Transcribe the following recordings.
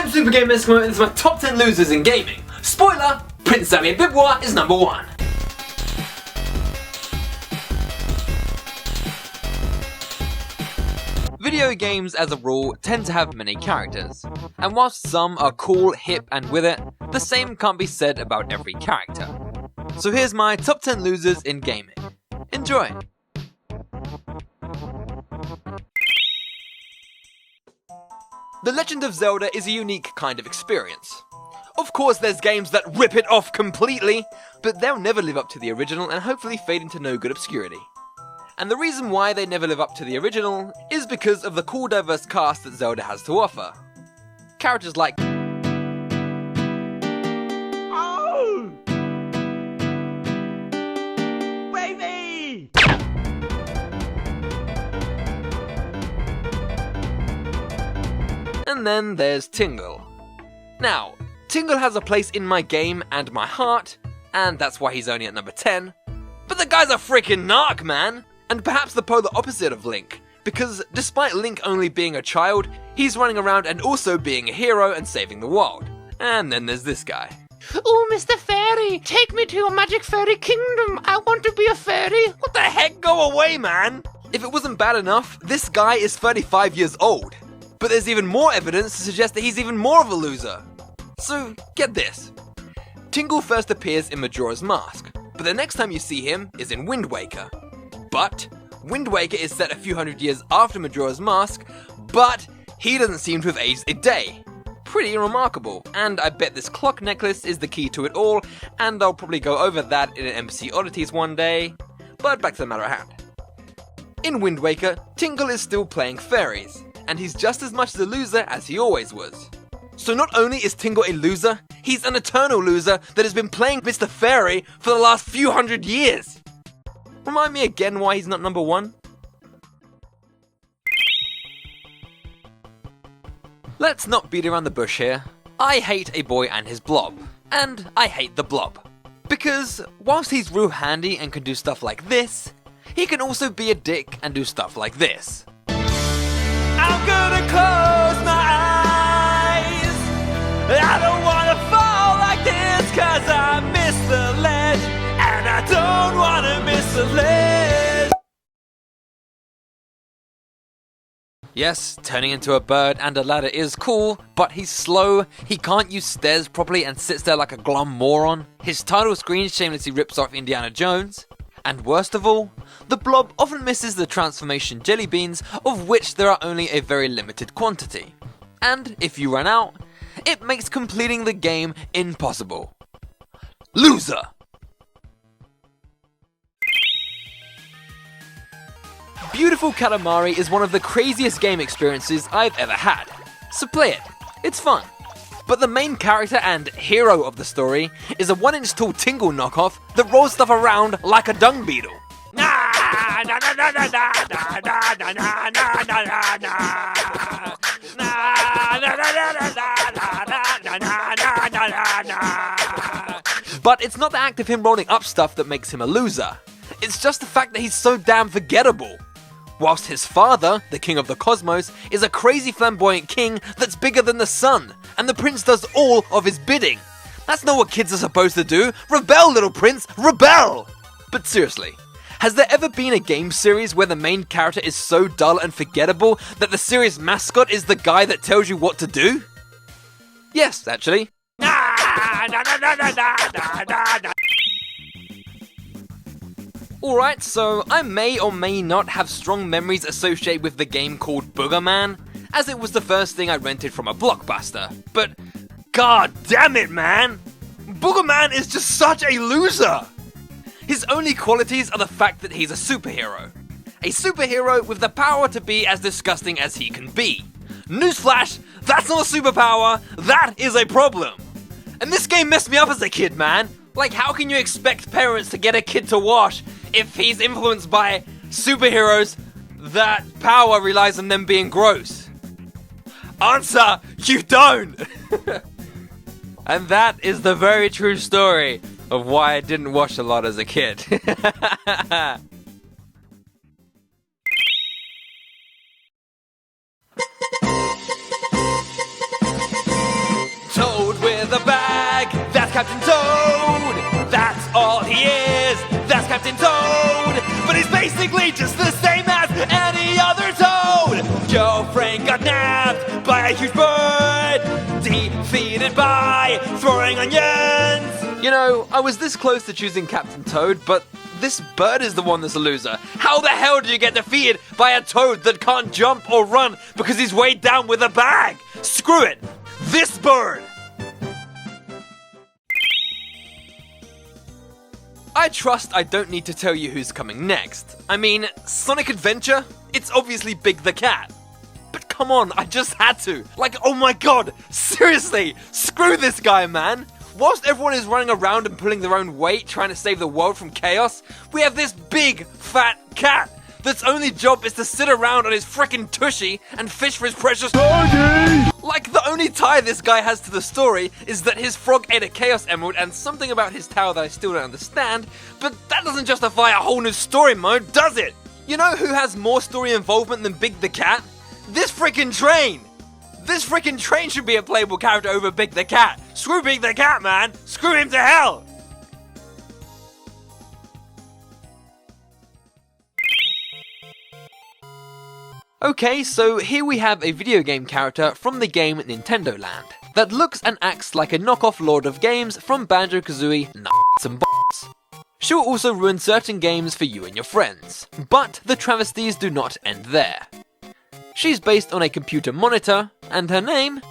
I'm SuperGameEskimo and this is my top 10 losers in gaming. Spoiler! Prince Xavier Bibwa is number 1. Video games, as a rule, tend to have many characters, and whilst some are cool, hip, and with it, the same can't be said about every character. So here's my top 10 losers in gaming. Enjoy! The Legend of Zelda is a unique kind of experience. Of course there's games that rip it off completely, but they'll never live up to the original and hopefully fade into no good obscurity. And the reason why they never live up to the original is because of the cool diverse cast that Zelda has to offer. Characters like Oh! Wavy! And then there's Tingle. Now, Tingle has a place in my game and my heart, and that's why he's only at number 10. But the guy's a freaking narc, man! And perhaps the polar opposite of Link, because despite Link only being a child, he's running around and also being a hero and saving the world. And then there's this guy. Oh, Mr. Fairy, take me to your magic fairy kingdom. I want to be a fairy. What the heck? Go away, man! If it wasn't bad enough, this guy is 35 years old. But there's even more evidence to suggest that he's even more of a loser. So, get this. Tingle first appears in Majora's Mask, but the next time you see him is in Wind Waker. But Wind Waker is set a few hundred years after Majora's Mask, but he doesn't seem to have aged a day. Pretty remarkable, and I bet this clock necklace is the key to it all, and I'll probably go over that in an MC Oddities one day, but back to the matter at hand. In Wind Waker, Tingle is still playing fairies, and he's just as much of a loser as he always was. So not only is Tingle a loser, he's an eternal loser that has been playing Mr. Fairy for the last few hundred years. Remind me again why he's not number 1? Let's not beat around the bush here. I hate a boy and his blob. And I hate the Blob. Because whilst he's real handy and can do stuff like this, he can also be a dick and do stuff like this. I'm gonna close my eyes. I don't wanna fall like this cause I miss the ledge. And I don't wanna miss the ledge. Yes, turning into a bird and a ladder is cool, but he's slow, he can't use stairs properly and sits there like a glum moron. His title screen shamelessly rips off Indiana Jones. And worst of all, the Blob often misses the transformation jelly beans, of which there are only a very limited quantity. And if you run out, it makes completing the game impossible. Loser! Beautiful Calamari is one of the craziest game experiences I've ever had. So play it, it's fun. But the main character and hero of the story is a 1-inch tall Tingle knockoff that rolls stuff around like a dung beetle. But it's not the act of him rolling up stuff that makes him a loser. It's just the fact that he's so damn forgettable. Whilst his father, the king of the cosmos, is a crazy flamboyant king that's bigger than the sun, and the prince does all of his bidding. That's not what kids are supposed to do. Rebel, little prince, rebel! But seriously, has there ever been a game series where the main character is so dull and forgettable that the series mascot is the guy that tells you what to do? Yes, actually. Alright, so I may or may not have strong memories associated with the game called Boogerman, as it was the first thing I rented from a Blockbuster. But god damn it, man! Boogerman is just such a loser! His only qualities are the fact that he's a superhero. A superhero with the power to be as disgusting as he can be. Newsflash, that's not a superpower, that is a problem! And this game messed me up as a kid, man! Like, how can you expect parents to get a kid to wash if he's influenced by superheroes that power relies on them being gross? Answer, you don't! And that is the very true story of why I didn't wash a lot as a kid. Captain Toad! That's all he is! That's Captain Toad! But he's basically just the same as any other Toad! Your friend got nabbed by a huge bird! Defeated by throwing onions! You know, I was this close to choosing Captain Toad, but this bird is the one that's a loser. How the hell do you get defeated by a toad that can't jump or run because he's weighed down with a bag? Screw it! This bird! I trust I don't need to tell you who's coming next. I mean, Sonic Adventure? It's obviously Big the Cat. But come on, I just had to. Like, oh my god, seriously, screw this guy, man. Whilst everyone is running around and pulling their own weight trying to save the world from chaos, we have this big, fat cat that's only job is to sit around on his frickin' tushy and fish for his precious doggy! Like, the only tie this guy has to the story is that his frog ate a Chaos Emerald and something about his tower that I still don't understand, but that doesn't justify a whole new story mode, does it? You know who has more story involvement than Big the Cat? This frickin' train! This frickin' train should be a playable character over Big the Cat. Screw Big the Cat, man! Screw him to hell! Okay, so here we have a video game character from the game Nintendo Land that looks and acts like a knockoff Lord of Games from Banjo-Kazooie Nuts and Bolts. She will also ruin certain games for you and your friends, but the travesties do not end there. She's based on a computer monitor, and her name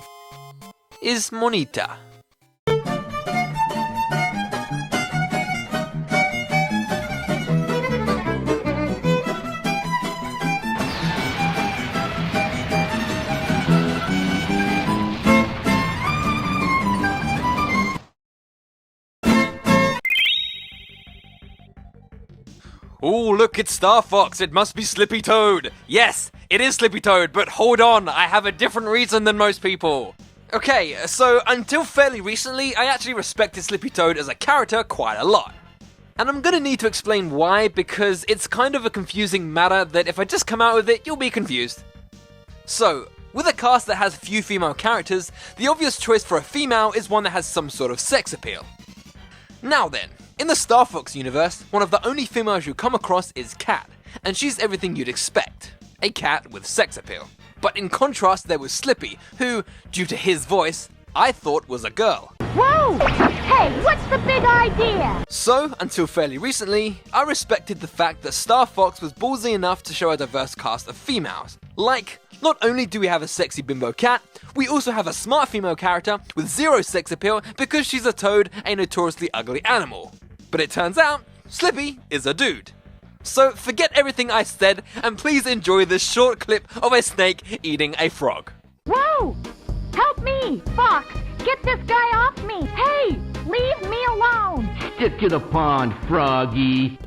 is Monita. Oh, look, it's Star Fox. It must be Slippy Toad. Yes, it is Slippy Toad, but hold on, I have a different reason than most people. Okay, so until fairly recently, I actually respected Slippy Toad as a character quite a lot. And I'm gonna need to explain why, because it's kind of a confusing matter that if I just come out with it, you'll be confused. So, with a cast that has few female characters, the obvious choice for a female is one that has some sort of sex appeal. Now then, in the Star Fox universe, one of the only females you come across is Cat, and she's everything you'd expect. A cat with sex appeal. But in contrast, there was Slippy, who, due to his voice, I thought was a girl. Whoa! Hey, what's the big idea? So, until fairly recently, I respected the fact that Star Fox was ballsy enough to show a diverse cast of females. Like, not only do we have a sexy bimbo cat, we also have a smart female character with zero sex appeal because she's a toad, a notoriously ugly animal. But it turns out, Slippy is a dude. So forget everything I said and please enjoy this short clip of a snake eating a frog. Whoa! Help me! Fox! Get this guy off me! Hey! Leave me alone! Stick to the pond, Froggy.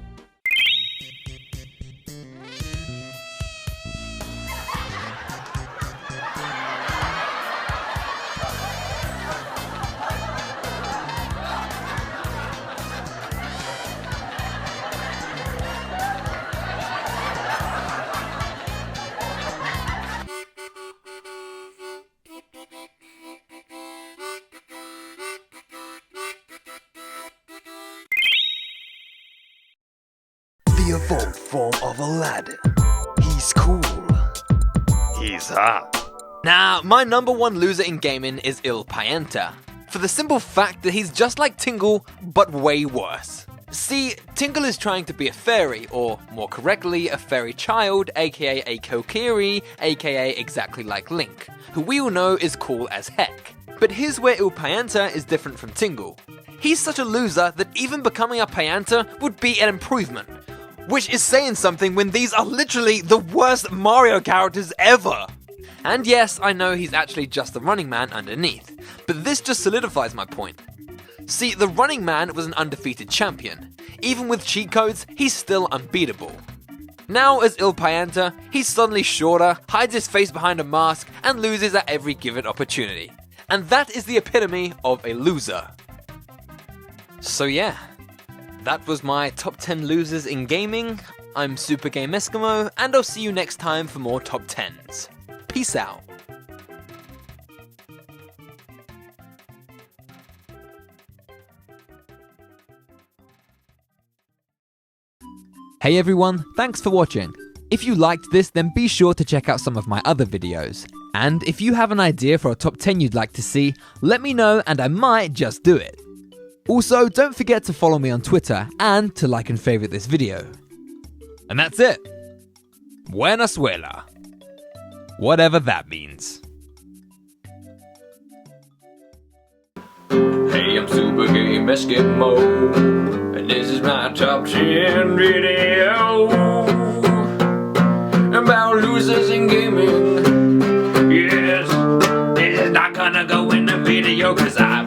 The evolved form of Aladdin. He's cool. He's hot. Now, my number one loser in gaming is Illpie, for the simple fact that he's just like Tingle, but way worse. See, Tingle is trying to be a fairy, or more correctly, a fairy child, aka a Kokiri, aka exactly like Link, who we all know is cool as heck. But here's where Illpie is different from Tingle. He's such a loser that even becoming a Pianta would be an improvement. Which is saying something when these are literally the worst Mario characters ever. And yes, I know he's actually just the running man underneath, but this just solidifies my point. See, the running man was an undefeated champion. Even with cheat codes, he's still unbeatable. Now as Illpie, he's suddenly shorter, hides his face behind a mask, and loses at every given opportunity. And that is the epitome of a loser. So yeah. That was my top 10 losers in gaming. I'm SuperGameEskimo, and I'll see you next time for more top 10s. Peace out. Hey everyone, thanks for watching. If you liked this, then be sure to check out some of my other videos. And if you have an idea for a top 10 you'd like to see, let me know and I might just do it. Also, don't forget to follow me on Twitter and to like and favorite this video. And that's it. Buena suela. Whatever that means. Hey, I'm SuperGameEskimo, and this is my top 10 video about losers in gaming. Yes, this is not gonna go in the video, cause I